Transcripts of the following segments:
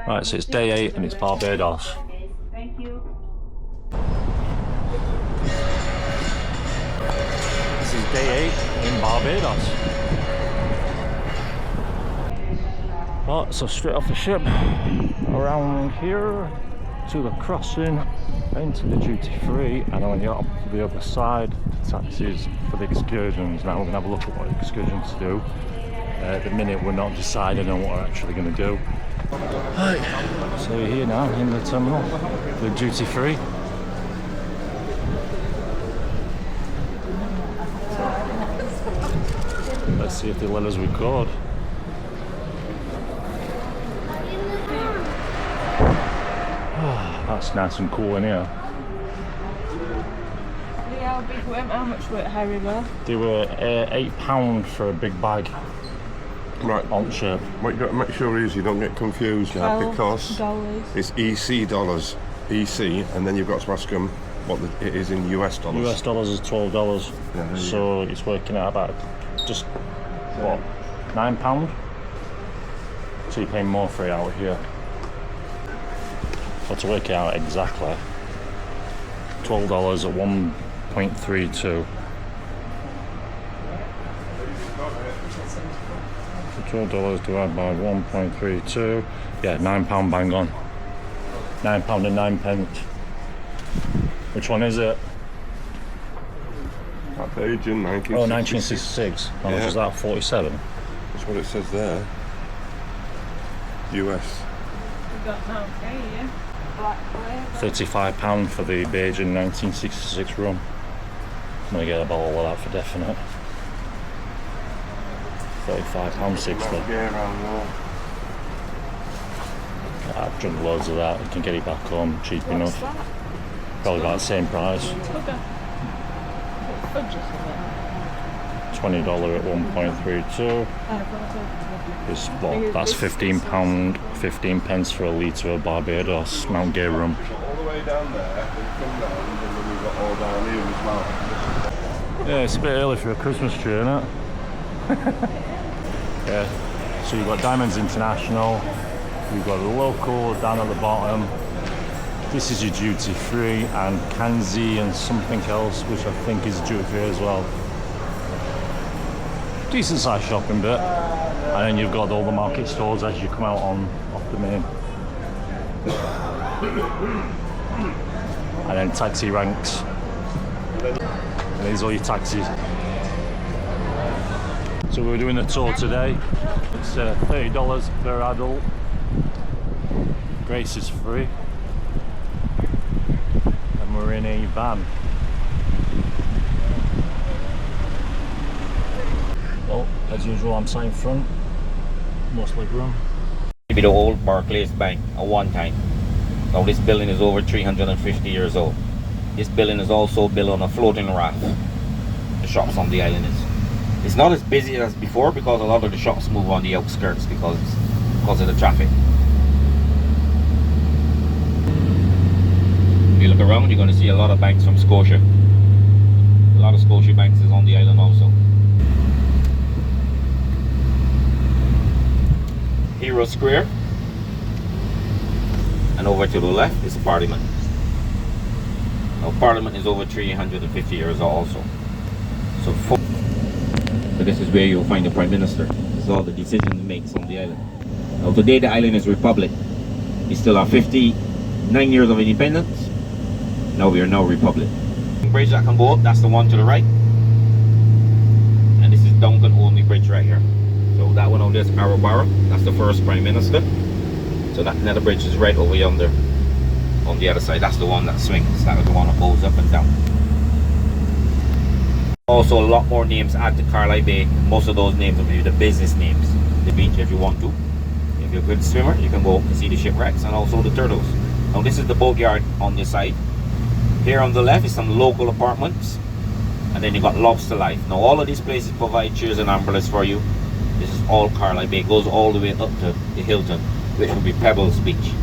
Right, so it's day 8 and it's Barbados. Thank you. This is day 8 in Barbados. Right, so straight off the ship, around here to the crossing, into the duty free, and then when you're up to the other side, the taxis for the excursions. Now we're going to have a look at what excursions to do. At the minute we're not deciding on what we're actually going to do. Right, so we're here now in the terminal, the duty free. Let's see if they let us record. That's nice and cool in here. How big were how much were Harry were? They were £8 for a big bag. Right, on ship. what you got to make sure is you don't get confused now, because it's EC dollars, EC, and then you've got to ask them what it is in US dollars. US dollars is $12, Yeah, so it's working out about just what, £9? So you're paying more for it out here. So to work it out exactly, $12 at 1.32. $12 divided by 1.32, yeah, £9 bang on. £9 and 9 pence. Which one is it? That page in 1966. Oh, 1966. How much is that? 47? That's what it says there. US. We got now, okay, yeah. Black £35 for the Beijing 1966 rum. I'm gonna get a bottle of that for definite. £35.60. I've drunk loads of that. You can get it back home cheap enough. Probably about the same price. $20 at 1.32. Is what? That's £15, 15 pence for a litre of Barbados Mount Gay rum. All the way down there, and come down, and then we've got all down here as well. Yeah, it's a bit early for a Christmas tree, isn't it? Yeah. So you've got Diamonds International, you've got the local down at the bottom. This is your duty free, and Kanzi and something else, which I think is duty free as well. Decent sized shopping bit. And then you've got all the market stores as you come out on off the main. And then taxi ranks. And these are your taxis. So we're doing the tour today. It's $30 per adult. Grace is free. And we're in a van. Well, as usual, I'm sat in front. Most leg room. Be the old Barclays Bank at one time. Now this building is over 350 years old. This building is also built on a floating raft. The shops on the island it's not as busy as before, because a lot of the shops move on the outskirts because of the traffic. If you look around, you're going to see a lot of banks from Scotia. A lot of Scotia banks is on the island also. Hero Square, and over to the left is Parliament. Now Parliament is over 350 years old also. So this is where you'll find the Prime Minister. This is all the decisions he makes on the island. Now today the island is Republic. We still have 59 years of independence. Now we are now Republic. Bridge that can go up, that's the one to the right. And this is Duncan Only Bridge right here. So that one over there is Arabara. That's the first Prime Minister. So that another bridge is right over yonder on the other side. That's the one that swings. That is the one that goes up and down. Also a lot more names add to Carlisle Bay. Most of those names will be the business names. The beach if you want to. If you're a good swimmer, you can go up and see the shipwrecks and also the turtles. Now this is the boatyard on this side. Here on the left is some local apartments. And then you got Lobster Life. Now all of these places provide chairs and umbrellas for you. This is all Carlisle Bay. It goes all the way up to the Hilton, which will be Pebbles Beach.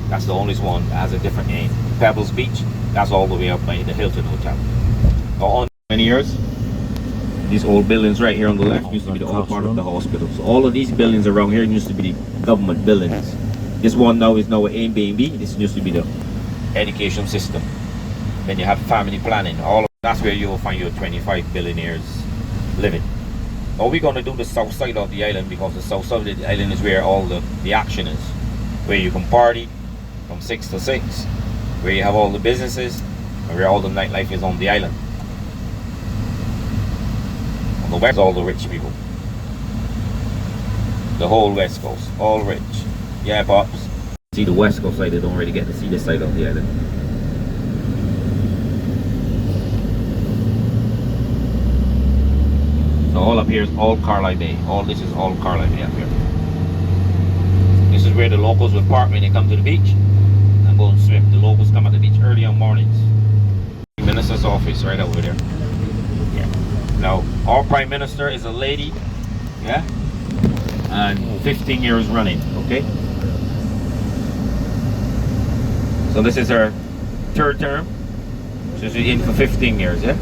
That's the only one that has a different name. Pebbles Beach, that's all the way up by the Hilton Hotel. Now on many years, these old buildings right here on the left used to be the old part of the hospital. So all of these buildings around here used to be the government buildings. This one now is now an Airbnb. This used to be the education system. Then you have family planning. All of that's where you will find your 25 billionaires living. Now we're going to do the south side of the island, because the south side of the island is where all the action is, where you can party from 6 to 6, where you have all the businesses, and where all the nightlife is on the island. On the west, all the rich people. The whole west coast, all rich. Yeah, pops. See the west coast side, they don't really get to see this side of the island. So all up here is all Carlisle Bay. All this is all Carlisle Bay up here. This is where the locals will park when they come to the beach and go and swim. The locals come at the beach early on mornings. The minister's office right over there. Yeah. Now our prime minister is a lady. Yeah. And 15 years running. Okay. So this is her third term. She's in for 15 years. Yeah.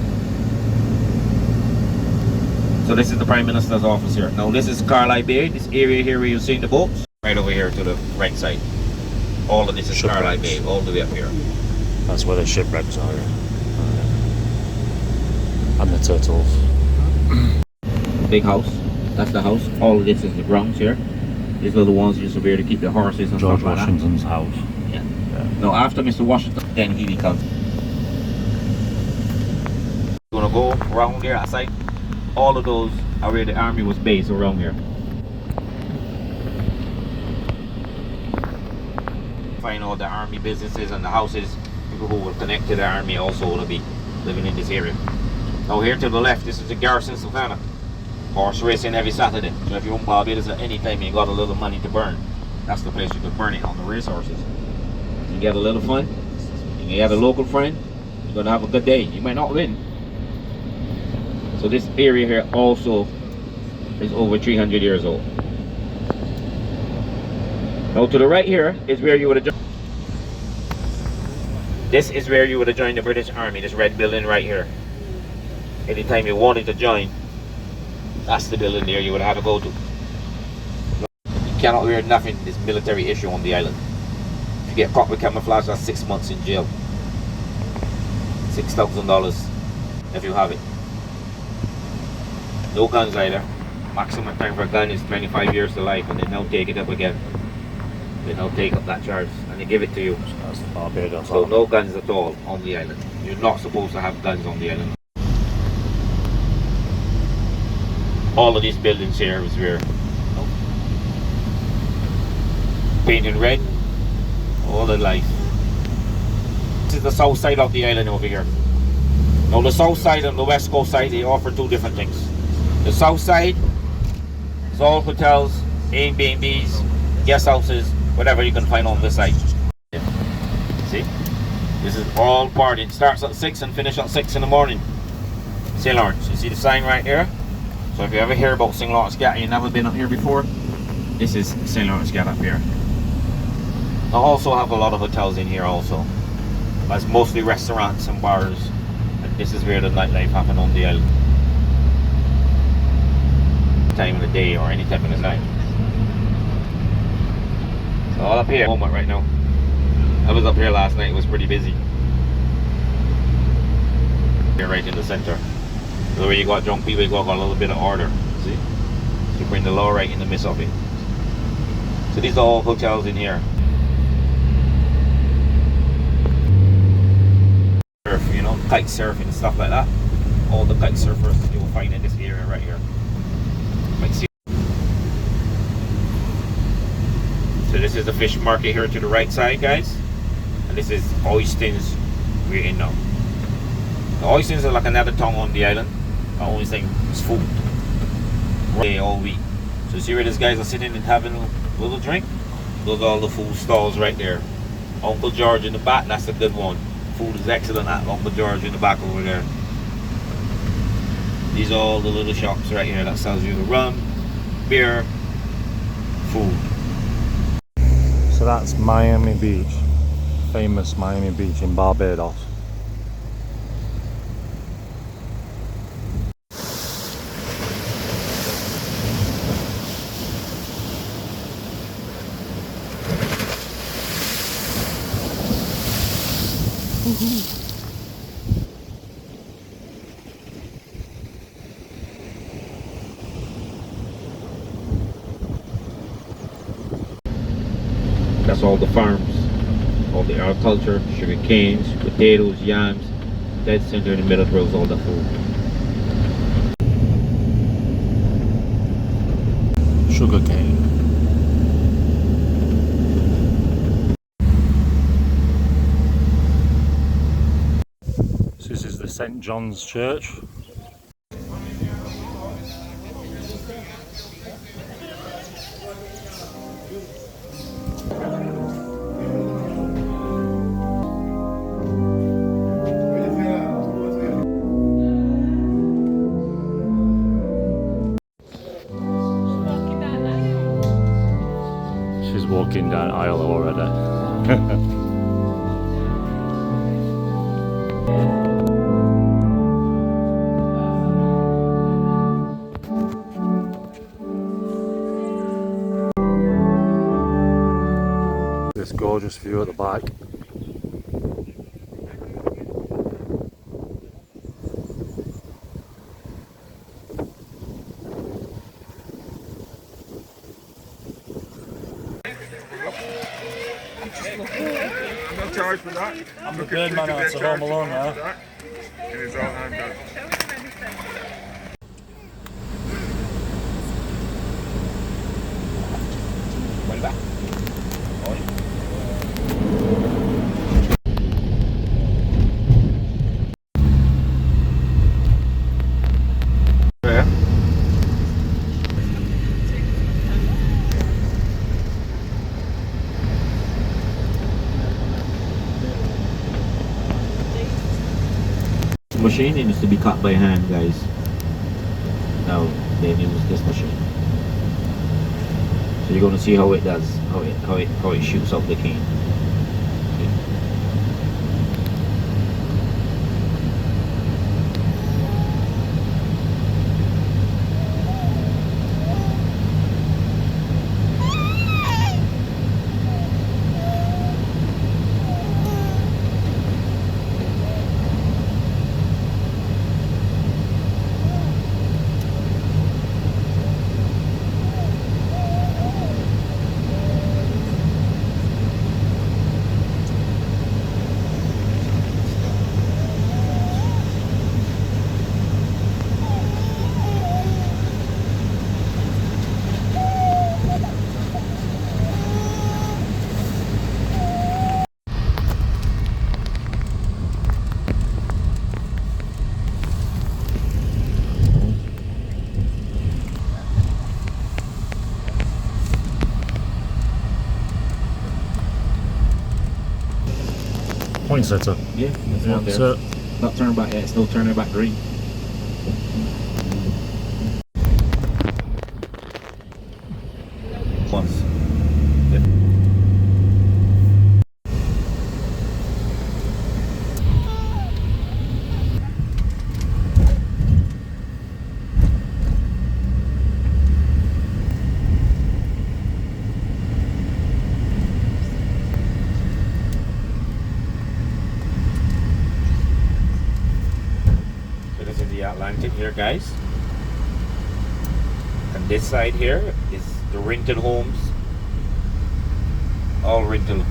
So this is the Prime Minister's office here. Now this is Carlisle Bay, this area here where you're seeing the boats. Right over here to the right side. All of this is Carlisle Bay, all the way up here. That's where the shipwrecks are. And the turtles. Big house, that's the house. All of this is the grounds here. These are the ones you used to be able to keep the horses and George stuff like Washington's house. that. Yeah. Now after Mr. Washington, then he becomes. You're gonna go around there outside. All of those are where the army was based around here. Find all the army businesses and the houses. People who will connect to the army also will be living in this area. Now here to the left, this is the Garrison Savannah. Horse racing every Saturday. So if you're in Barbados at any time and you got a little money to burn, that's the place you could burn it, on the race horses. You get a little fun. You have a local friend. You're gonna have a good day. You might not win. So this area here also is over 300 years old. Now to the right here is where you would have joined. This is where you would have joined the British Army, this red building right here. Anytime you wanted to join, that's the building there you would have to go to. You cannot wear nothing, this military issue on the island. If you get caught with camouflage, that's 6 months in jail. $6,000 if you have it. No guns either. Maximum time for a gun is 25 years to life, and they now take it up again. They now take up that charge and they give it to you. That's the Barbados. So no guns at all on the island. You're not supposed to have guns on the island. All of these buildings here is where painted red, all the life. This is the south side of the island over here. Now the south side and the west coast side, they offer two different things. The south side is all hotels, Airbnbs, guest houses, whatever you can find on this side. See? This is all party. It starts at 6 and finish at 6 in the morning. St. Lawrence. You see the sign right here? So if you ever hear about St. Lawrence Gap and you've never been up here before, this is St. Lawrence Gap up here. I also have a lot of hotels in here also. But it's mostly restaurants and bars. And this is where the nightlife happens on the island. Time of the day or any time of the night. So all up here moment right now. I was up here last night, it was pretty busy. Here right in the center. So where you got drunk people, you got a little bit of order. See? So bring the law right in the midst of it. So these are all hotels in here. Surf, you know, kite surfing and stuff like that. All the kite surfers you will find in this area right here. So this is the fish market here to the right side, guys. And this is Oistins we're in now. The Oistins are like another town on the island. The only thing is food. All week. So see where these guys are sitting and having a little drink? Those are all the food stalls right there. Uncle George in the back, that's a good one. Food is excellent at Uncle George in the back over there. These are all the little shops right here that sells you the rum, beer, food. So that's Miami Beach, famous Miami Beach in Barbados. That's all the farms, all the agriculture, sugar canes, potatoes, yams. Dead center in the middle grows all the food. Sugar cane. So this is the St. John's Church. She's walking down aisle already. This gorgeous view at the back. I'm not charged for that. I'm The bird man out to Home Alone now. It is all hand done. Yeah. Machine it used to be cut by hand, guys. Now they use this machine. So you're going to see how it does, how it shoots up the cane. Poinsettia. Yeah, that's Yeah, one there. so Not turning back yet, it's still turning back green. Once. So this is the Atlantic here, guys. And this side here is the rental homes. All rental.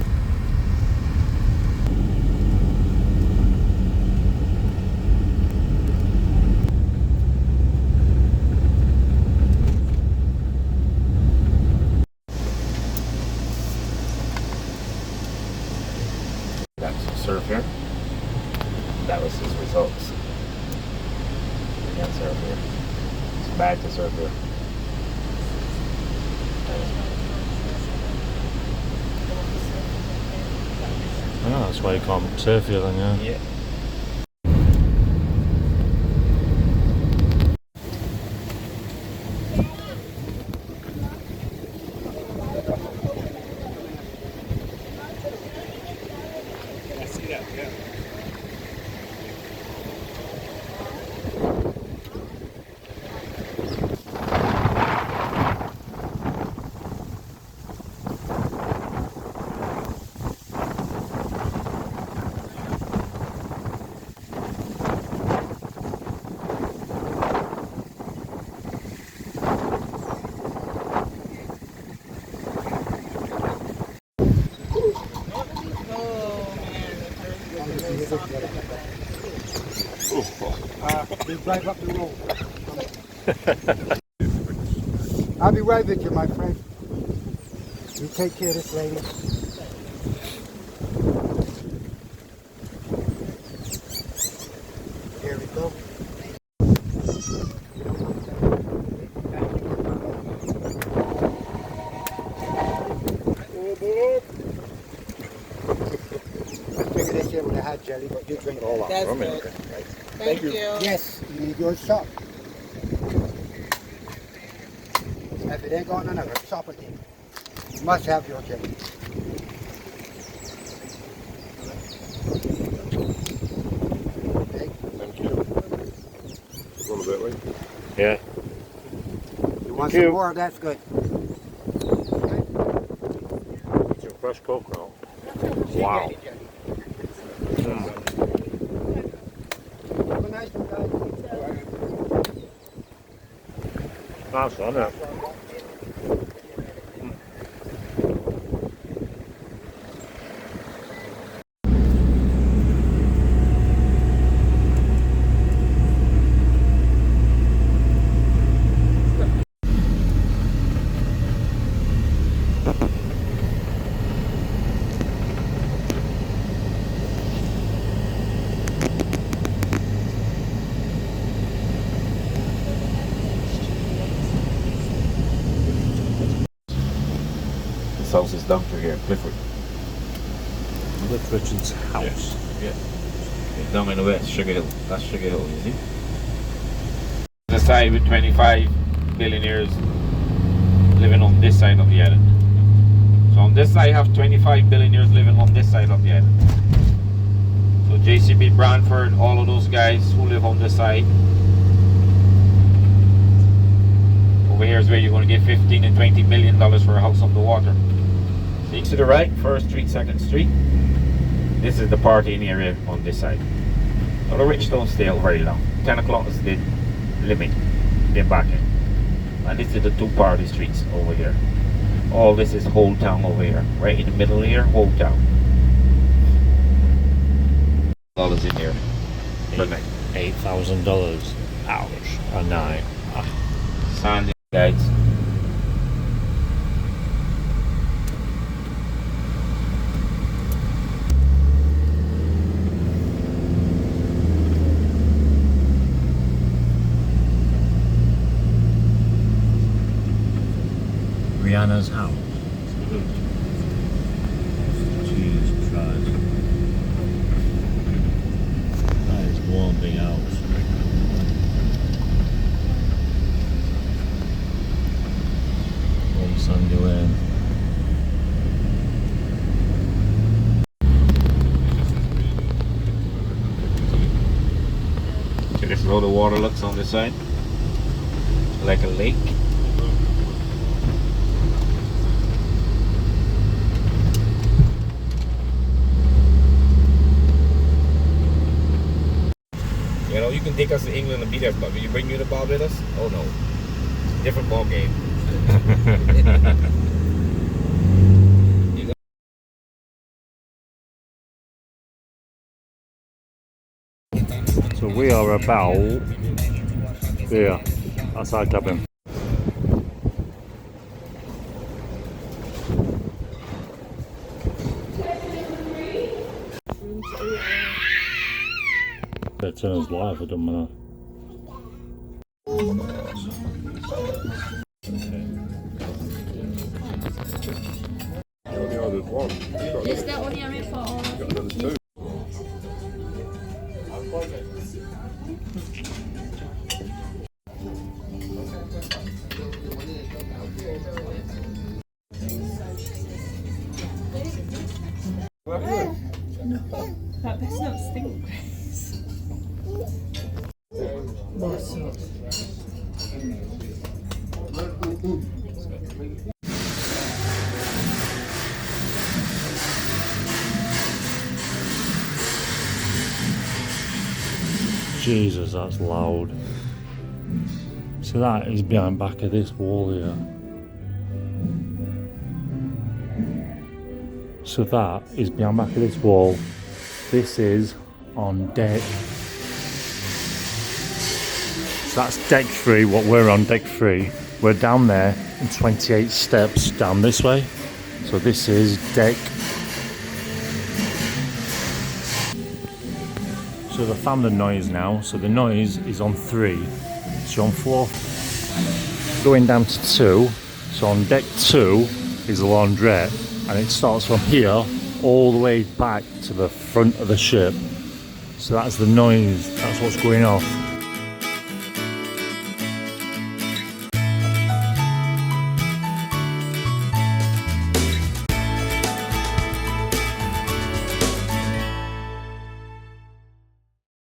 That's the surf here. That was his results. You can't surf here. It's bad to surf here. oh, that's why you can't surf here then, yeah. Yeah. We drive up the road. I'll be right with you, my friend. You take care of this lady. Here we go. I figured this year would have had jelly, but you drink it all out. That's good. Thank you. Yes, you need your shop. If it ain't got none of it, shop again. You must have your jelly. Okay. Thank you. One a bit, Lee. Yeah. You want Thank some you. more? That's good. Some fresh coconut. Wow. Have a nice one, guys. Nice one, isn't it? This house is down through here, Clifford. Cliff Richard's house. Yeah. It's down in the west, Sugar Hill. That's Sugar Hill, you see? The side with 25 billionaires living on this side of the island. So on this side, I have 25 billionaires living on this side of the island. So JCB, Brantford, all of those guys who live on this side. Over here is where you're going to get $15 and $20 million for a house on the water. See to the right, first street, second street. This is the partying area on this side. Now the rich don't stay out very long. 10 o'clock is the limit. They're back in. And this is the two party streets over here. All this is whole town over here. Right in the middle here, whole town. Dollars in here. Per night. $8,000. Ouch. A night. Sandy guys. Rihanna's house. Jesus Christ. That is one big house. One Sandy Lane. So this is how the water looks on this side. Like a lake. You know, you can take us to England and beat us, but when you bring you to Barbados, oh no. Different ball game. So we are about there. That's our cabin. They turn us live, I don't know. You only ordered one. Is that only a for all? Got another two. That does not stink, Grace. Jesus, that's loud. So that is behind back of this wall here. So that is behind back of this wall. This is on deck. So that's deck 3, what we're on, deck 3. We're down there and 28 steps down this way. So this is deck. So they found the noise now. So the noise is on 3. So on floor, going down to 2. So on deck 2 is the laundrette, and it starts from here all the way back to the front of the ship. So that's the noise, that's what's going off.